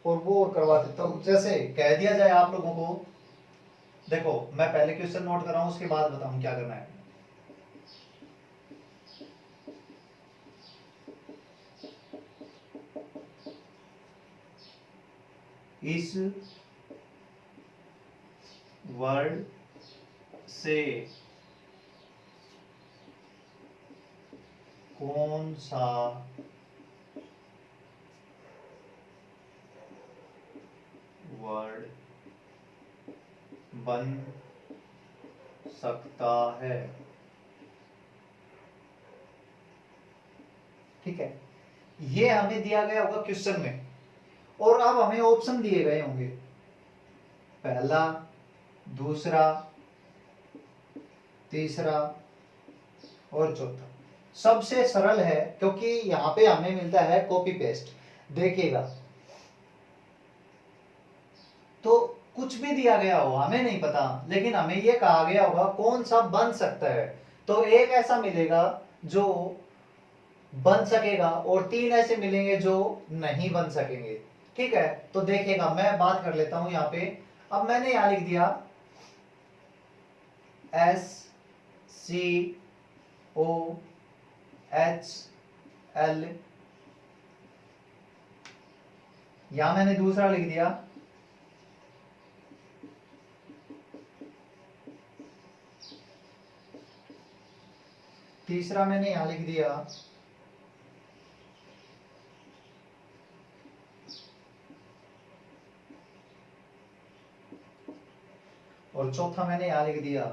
और वो और करवा देता हूँ। जैसे कह दिया जाए आप लोगों को, देखो मैं पहले क्वेश्चन नोट कर रहा हूं, उसके बाद बताऊं क्या करना है। इस वर्ड से कौन सा वर्ड बन सकता है? ठीक है, ये हमें दिया गया होगा क्वेश्चन में, और अब हमें ऑप्शन दिए गए होंगे, पहला, दूसरा, तीसरा और चौथा। सबसे सरल है, क्योंकि यहां पे हमें मिलता है कॉपी पेस्ट। देखिएगा तो कुछ भी दिया गया हो, हमें नहीं पता, लेकिन हमें ये कहा गया होगा कौन सा बन सकता है, तो एक ऐसा मिलेगा जो बन सकेगा और 3 ऐसे मिलेंगे जो नहीं बन सकेंगे। ठीक है, तो देखिएगा मैं बात कर लेता हूं यहां पे। अब मैंने यहां लिख दिया SCOHL, यहां मैंने दूसरा लिख दिया तीसरा मैंने यहां लिख दिया और चौथा मैंने यहां लिख दिया।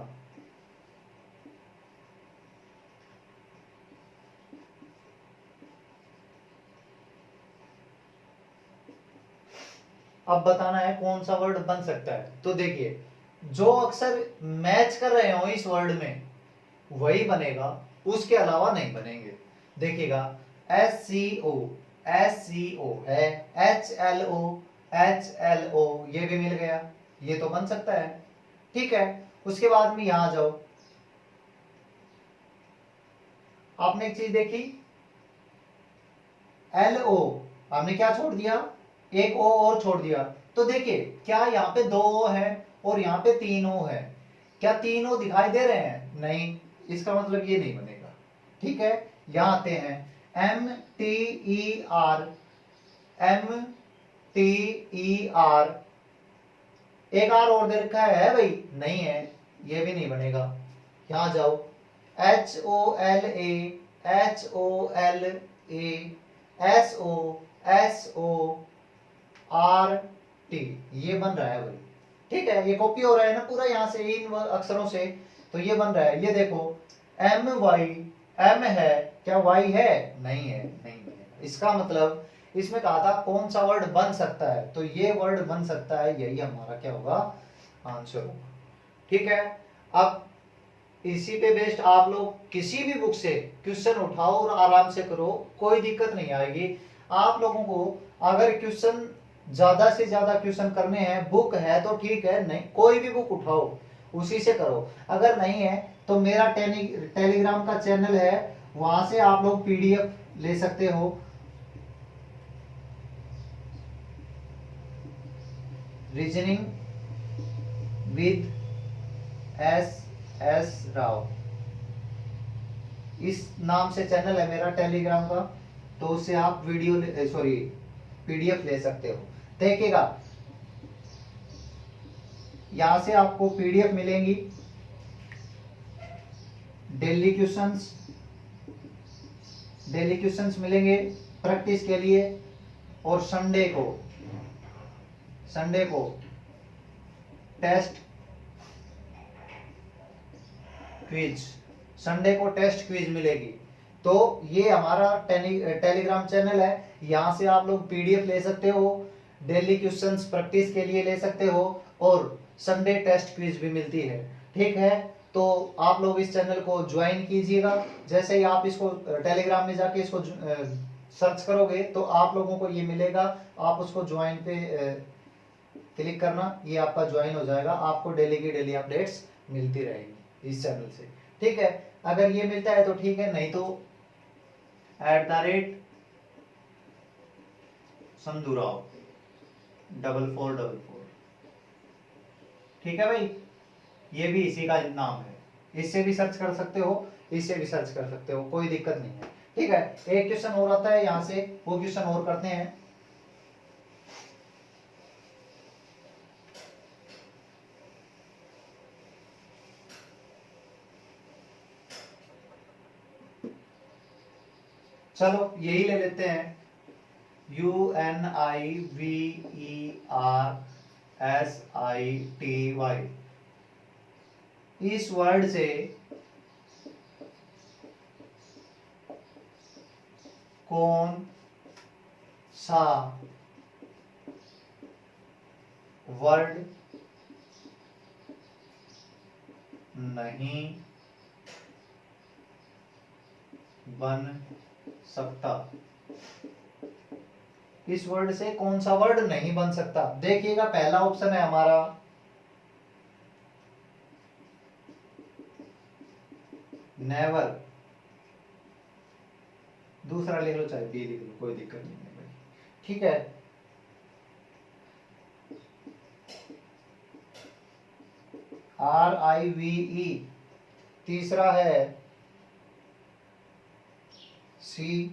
अब बताना है कौन सा वर्ड बन सकता है। तो देखिए, जो अक्सर मैच कर रहे हो इस वर्ड में वही बनेगा, उसके अलावा नहीं बनेंगे। देखिएगा, SCO है, HLO ये भी मिल गया, ये तो बन सकता है। ठीक है, उसके बाद में यहां जाओ, आपने एक चीज देखी, LO आपने क्या छोड़ दिया, एक O और छोड़ दिया। तो देखिए, क्या यहाँ पे 2 O है और यहाँ पे 3 O है, क्या 3 O दिखाई दे रहे हैं? नहीं, इसका मतलब ये नहीं बनेगा। ठीक है, यहां आते हैं, MTER, एक आर और दे रखा है भाई, नहीं है, ये भी नहीं बनेगा। यहां जाओ, HOLA, SORT, ये बन रहा है भाई। ठीक है, ये कॉपी हो रहा है ना पूरा यहाँ से इन अक्षरों से, तो ये बन रहा है। ये देखो, MY, M है, क्या Y है? नहीं है, नहीं बनेगा। इसका मतलब इसमें कहा था कौन सा वर्ड बन सकता है, तो ये वर्ड बन सकता है, यही हमारा क्या होगा, आंसर होगा। ठीक है, अब इसी पे बेस्ड आप लोग किसी भी बुक से क्वेश्चन उठाओ और आराम से करो, कोई दिक्कत नहीं आएगी। आप लोगों को अगर क्वेश्चन ज्यादा से ज्यादा क्वेश्चन करने हैं, बुक है तो ठीक है, नहीं कोई भी बुक उठाओ उसी से करो। अगर नहीं है तो मेरा टेलीग्राम का चैनल है, वहां से आप लोग PDF ले सकते हो, रीजनिंग विद S राव, इस नाम से चैनल है मेरा टेलीग्राम का, तो उससे आप PDF ले सकते हो। देखिएगा, यहां से आपको PDF मिलेंगी, डेली क्वेश्चंस मिलेंगे प्रैक्टिस के लिए, और संडे को टेस्ट क्विज मिलेगी। तो ये हमारा टेलीग्राम चैनल है, यहां से आप लोग PDF ले सकते हो, डेली क्वेश्चंस प्रैक्टिस के लिए ले सकते हो, और संडे टेस्ट क्विज भी मिलती है। ठीक है, तो आप लोग इस चैनल को ज्वाइन कीजिएगा। जैसे ही आप इसको टेलीग्राम में जाके इसको सर्च करोगे तो आप लोगों को ये मिलेगा, आप उसको ज्वाइन पे क्लिक करना, ये आपका ज्वाइन हो जाएगा, आपको डेली की डेली अपडेट्स मिलती रहेगी इस चैनल से। ठीक है, अगर ये मिलता है तो ठीक है, नहीं तो @संधुराव 4444। ठीक है भाई, ये भी इसी का नाम है, इससे भी सर्च कर सकते हो, इससे भी सर्च कर सकते हो, कोई दिक्कत नहीं है। ठीक है, एक क्वेश्चन और आता है यहाँ से, वो क्वेश्चन और करते हैं। चलो यही ले लेते हैं, UNIVERSITY, इस वर्ड से कौन सा वर्ड नहीं बन सकता? इस वर्ड से कौन सा वर्ड नहीं बन सकता? देखिएगा पहला ऑप्शन है हमारा नेवर, दूसरा लिख लो चाहे बी लिख लो, कोई दिक्कत नहीं है भाई, ठीक है। RIVE, तीसरा है CVIRUS,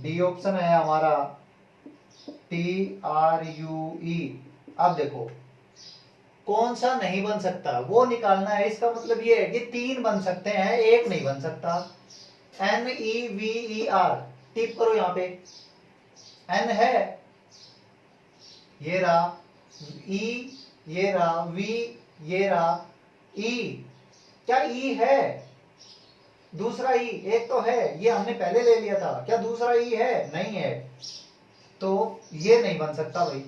डी ऑप्शन है हमारा TRUE। अब देखो कौन सा नहीं बन सकता वो निकालना है, इसका मतलब ये है कि 3 बन सकते हैं, एक नहीं बन सकता। NEVER, टिप करो यहाँ पे, N है, ये रहा, E ये रहा, V ये रहा, E, क्या E है? दूसरा E एक तो है, ये हमने पहले ले लिया था, क्या दूसरा E है? नहीं है, तो ये नहीं बन सकता भाई,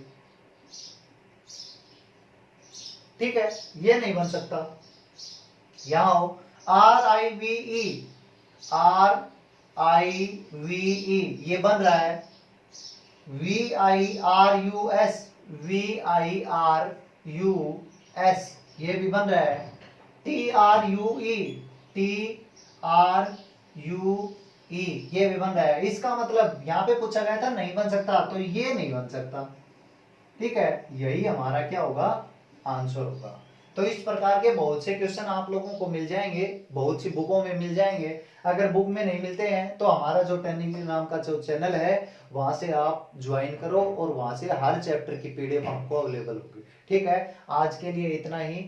ठीक है, ये नहीं बन सकता। यहां हो RIVE, RIVE ये बन रहा है, VIRUS, VIRUS ये भी बन रहा है, TRUE, TRUE ये भी बन रहा है। इसका मतलब यहाँ पे पूछा गया था नहीं बन सकता, तो ये नहीं बन सकता, ठीक है, यही हमारा क्या होगा? आंसर होगा। तो इस प्रकार के बहुत से क्वेश्चन आप लोगों को मिल जाएंगे, बहुत सी बुकों में मिल जाएंगे। अगर बुक में नहीं मिलते हैं तो हमारा जो टेक्निकल नाम का जो चैनल है वहां से आप ज्वाइन करो और वहां से हर चैप्टर की PDF आपको अवेलेबल होगी, ठीक है। आज के लिए इतना ही,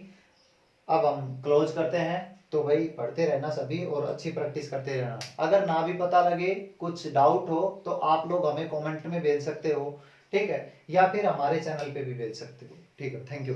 अब हम क्लोज करते हैं। तो भाई पढ़ते रहना सभी और अच्छी प्रैक्टिस करते रहना। अगर ना भी पता लगे, कुछ डाउट हो तो आप लोग हमें कमेंट में भेज सकते हो, ठीक है, या फिर हमारे चैनल पे भी भेज सकते हो, ठीक है। Thank you.